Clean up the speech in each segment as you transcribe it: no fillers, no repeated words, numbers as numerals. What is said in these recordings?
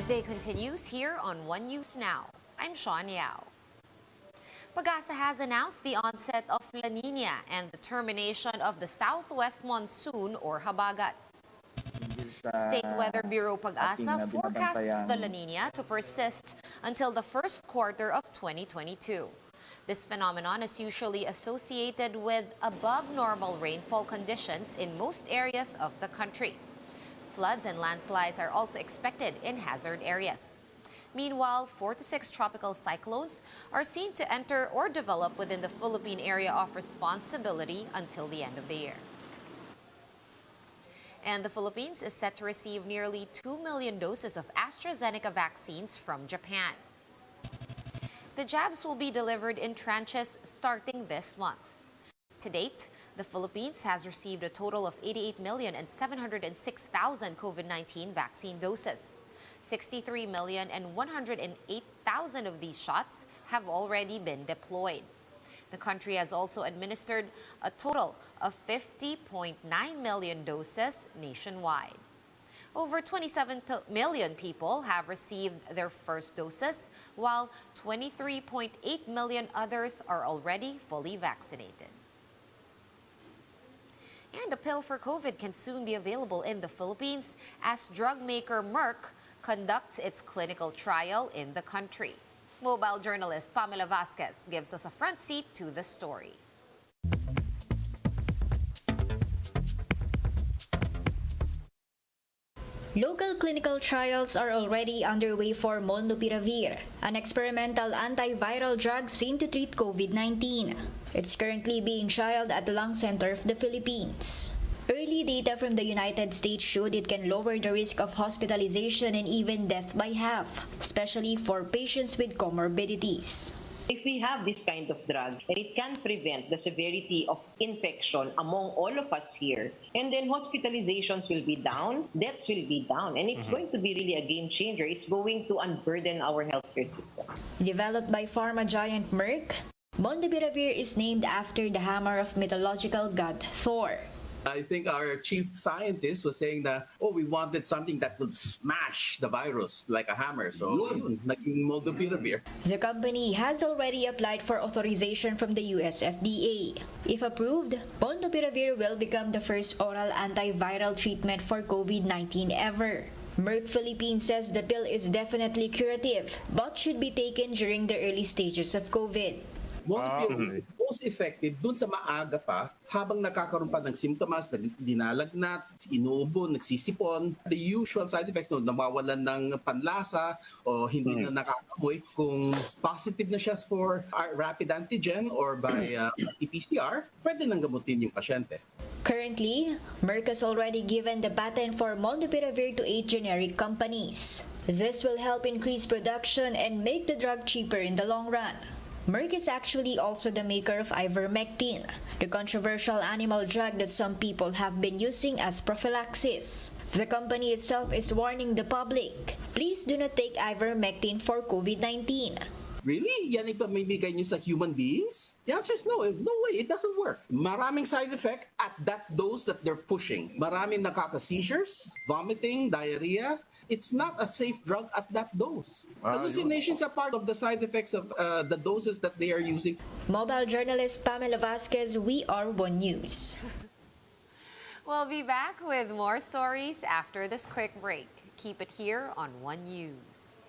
Newsday continues here on One News Now. I'm Sean Yao. PAGASA has announced the onset of La Niña and the termination of the southwest monsoon or habagat. State Weather Bureau PAGASA forecasts the La Niña to persist until the first quarter of 2022. This phenomenon is usually associated with above normal rainfall conditions in most areas of the country. Floods and landslides are also expected in hazard areas. Meanwhile, 4 to 6 tropical cyclones are seen to enter or develop within the Philippine area of responsibility until the end of the year. And the Philippines is set to receive nearly 2 million doses of Astrazeneca vaccines from Japan. The jabs will be delivered in tranches starting this month. To date, the Philippines has received a total of 88,706,000 COVID-19 vaccine doses. 63,108,000 of these shots have already been deployed. The country has also administered a total of 50.9 million doses nationwide. Over 27 million people have received their first doses, while 23.8 million others are already fully vaccinated. And a pill for COVID can soon be available in the Philippines as drug maker Merck conducts its clinical trial in the country. Mobile journalist Pamela Vasquez gives us a front seat to the story. Local clinical trials are already underway for molnupiravir, an experimental antiviral drug seen to treat COVID-19. It's currently being trialed at the Lung Center of the Philippines. Early data from the United States showed it can lower the risk of hospitalization and even death by half, especially for patients with comorbidities. If we have this kind of drug, and it can prevent the severity of infection among all of us here, and then hospitalizations will be down, deaths will be down, and it's going to be really a game changer. It's going to unburden our healthcare system. Developed by pharma giant Merck, molnupiravir is named after the hammer of mythological god Thor. I think our chief scientist was saying that, we wanted something that would smash the virus like a hammer. So, naging molnupiravir. The company has already applied for authorization from the US FDA. If approved, molnupiravir will become the first oral antiviral treatment for COVID-19 ever. Merck Philippines says the pill is definitely curative, but should be taken during the early stages of COVID. Molnupiravir is most effective dun sa maaga pa, habang nakakaroon pa ng symptoms, dinalagnat, inuubo, nagsisipon. The usual side effects, nawawalan ng panlasa o hindi na nakakamoy. Kung positive na siya for rapid antigen or by PCR, pwede nang gamutin yung pasyente. Currently, Merck has already given the patent for molnupiravir to 8 generic companies. This will help increase production and make the drug cheaper in the long run. Merck is actually also the maker of ivermectin, the controversial animal drug that some people have been using as prophylaxis. The company itself is warning the public, please do not take ivermectin for COVID-19. Really? Yan ipamimigay nyo sa human beings? The answer is no. No way. It doesn't work. Maraming side effect at that dose that they're pushing. Maraming nakaka-seizures, vomiting, diarrhea. It's not a safe drug at that dose. Hallucinations are part of the side effects of the doses that they are using. Mobile journalist Pamela Vasquez, we are One News. We'll be back with more stories after this quick break. Keep it here on One News.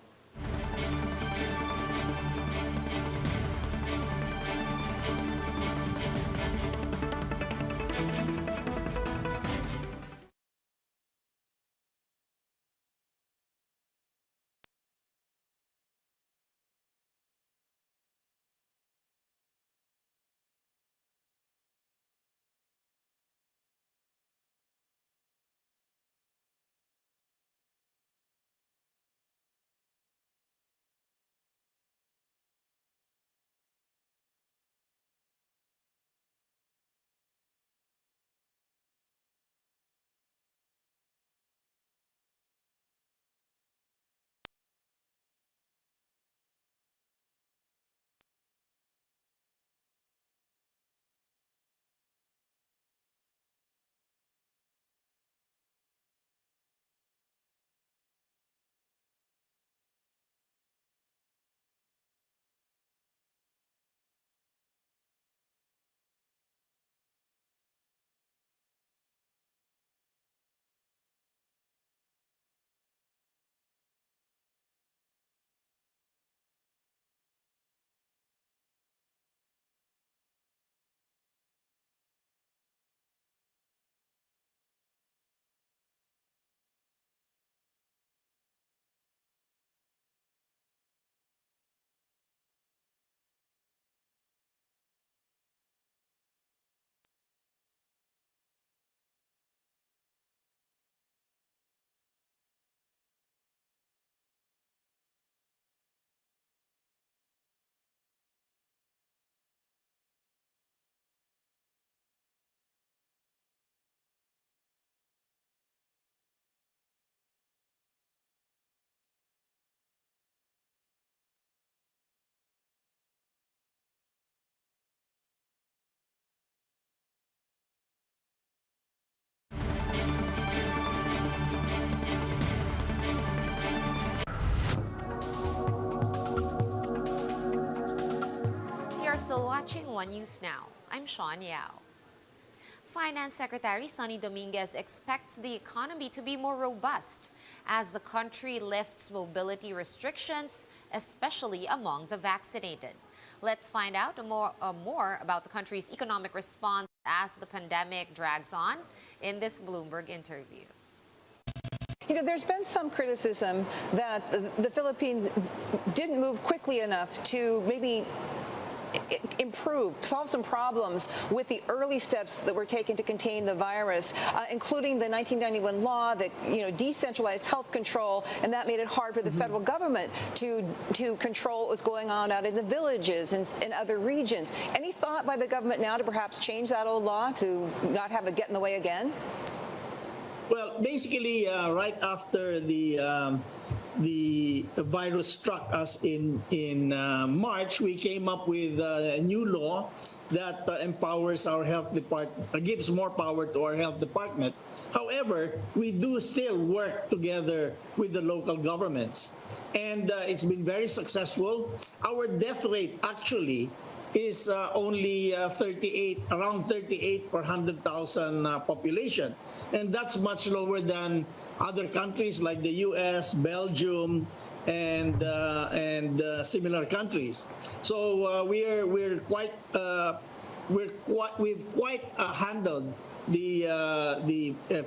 still watching One News Now. I'm Sean Yao. Finance Secretary Sonny Dominguez expects the economy to be more robust as the country lifts mobility restrictions, especially among the vaccinated. Let's find out more about the country's economic response as the pandemic drags on in this Bloomberg interview. You know, there's been some criticism that the Philippines didn't move quickly enough to maybe solve some problems with the early steps that were taken to contain the virus, including the 1991 law that, decentralized health control, and that made it hard for the federal government to control what was going on out in the villages and other regions. Any thought by the government now to perhaps change that old law to not have it get in the way again? Well, basically, right after the virus struck us in March, we came up with a new law that empowers our health department, gives more power to our health department. However, we do still work together with the local governments, and it's been very successful. Our death rate actually is only around 38 per 100,000 population. And that's much lower than other countries like the US, Belgium, and similar countries. So we've quite handled the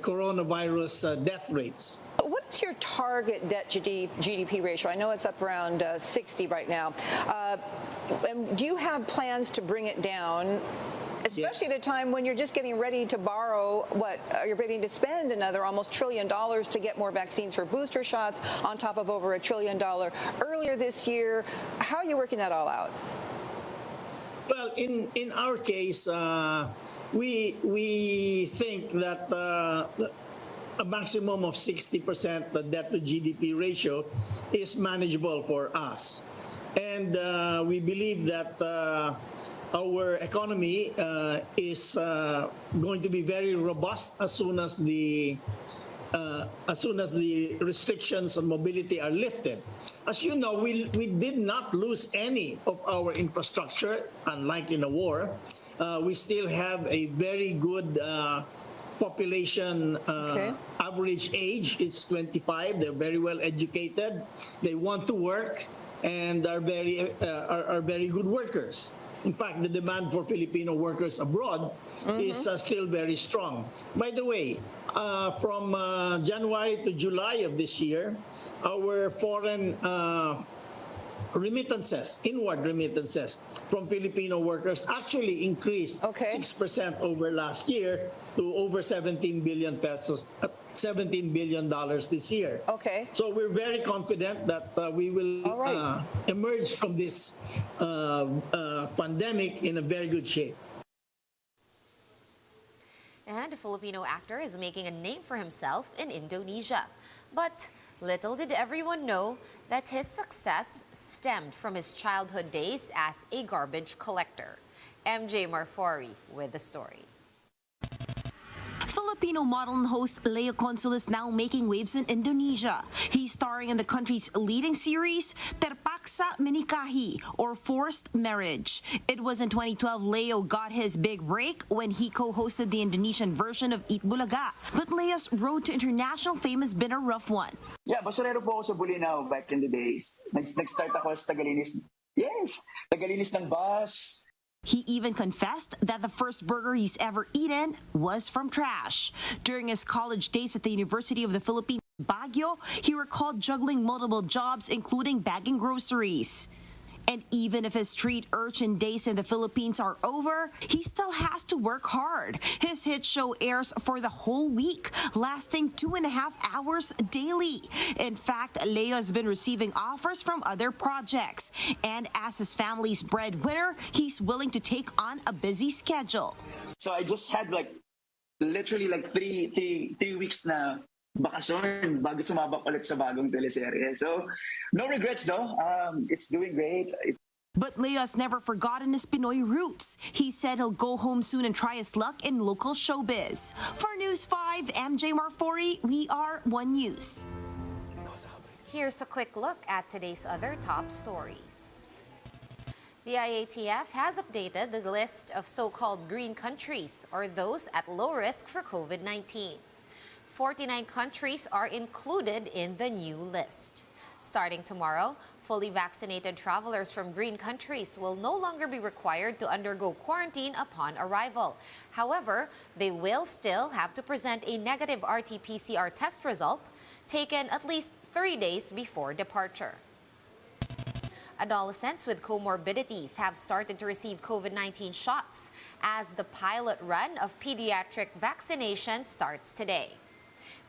coronavirus death rates. What is your target debt to GDP ratio? I know it's up around 60 right now. And do you have plans to bring it down, especially Yes. at a time when you're just getting ready to borrow, you're ready to spend another almost $1 trillion to get more vaccines for booster shots on top of over $1 trillion earlier this year? How are you working that all out? Well, in our case, we think that a maximum of 60% the debt to GDP ratio is manageable for us. And we believe that our economy is going to be very robust as soon as the restrictions on mobility are lifted. As you know, we did not lose any of our infrastructure, unlike in a war. We still have a very good population. Average age is 25. They're very well educated. They want to work and are very good workers. In fact, the demand for Filipino workers abroad is still very strong. By the way, from January to July of this year, our foreign inward remittances from Filipino workers actually increased 6% over last year to over 17 billion pesos, $17 billion this year. Okay. So we're very confident that we will emerge from this pandemic in a very good shape. And a Filipino actor is making a name for himself in Indonesia. But little did everyone know that his success stemmed from his childhood days as a garbage collector. MJ Marfori with the story. Filipino model and host Leo Consul is now making waves in Indonesia. He's starring in the country's leading series, Terpaksa Menikahi, or Forced Marriage. It was in 2012 Leo got his big break when he co-hosted the Indonesian version of Eat Bulaga. But Leo's road to international fame has been a rough one. Yeah, basurero po ako sa Bulinaw back in the days. Nag-start ako sa Tagalinis. Yes, Tagalinis ng bus. He even confessed that the first burger he's ever eaten was from trash. During his college days at the University of the Philippines, Baguio, he recalled juggling multiple jobs, including bagging groceries. And even if his street urchin days in the Philippines are over, he still has to work hard. His hit show airs for the whole week, lasting 2.5 hours daily. In fact, Leo has been receiving offers from other projects. And as his family's breadwinner, he's willing to take on a busy schedule. So I just had literally three weeks na bakasyon bago sumabak ulit sa bagong teleserye. So, no regrets though. It's doing great. But Leo has never forgotten his Pinoy roots. He said he'll go home soon and try his luck in local showbiz. For News 5, MJ Marfori, we are One News. Here's a quick look at today's other top stories. The IATF has updated the list of so-called green countries, or those at low risk for COVID-19. 49 countries are included in the new list. Starting tomorrow, fully vaccinated travelers from green countries will no longer be required to undergo quarantine upon arrival. However, they will still have to present a negative RT-PCR test result taken at least 3 days before departure. Adolescents with comorbidities have started to receive COVID-19 shots as the pilot run of pediatric vaccination starts today.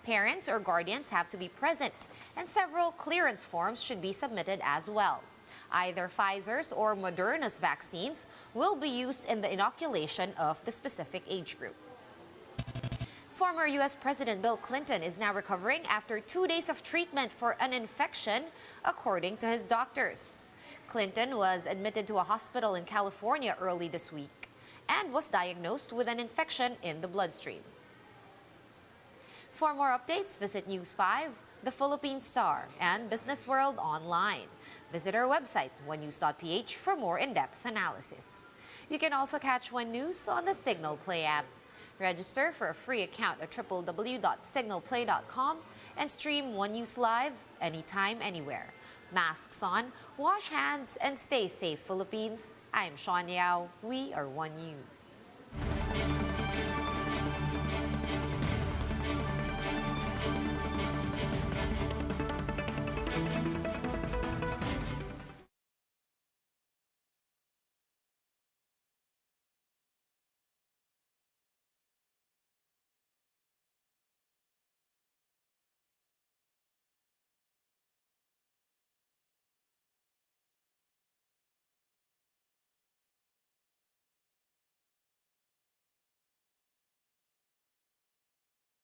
Parents or guardians have to be present, and several clearance forms should be submitted as well. Either Pfizer's or Moderna's vaccines will be used in the inoculation of the specific age group. Former U.S. President Bill Clinton is now recovering after 2 days of treatment for an infection, according to his doctors. Clinton was admitted to a hospital in California early this week and was diagnosed with an infection in the bloodstream. For more updates, visit News 5, The Philippine Star, and Business World online. Visit our website, onenews.ph, for more in-depth analysis. You can also catch One News on the Signal Play app. Register for a free account at www.signalplay.com and stream One News live anytime, anywhere. Masks on, wash hands, and stay safe, Philippines. I'm Sean Yao. We are One News.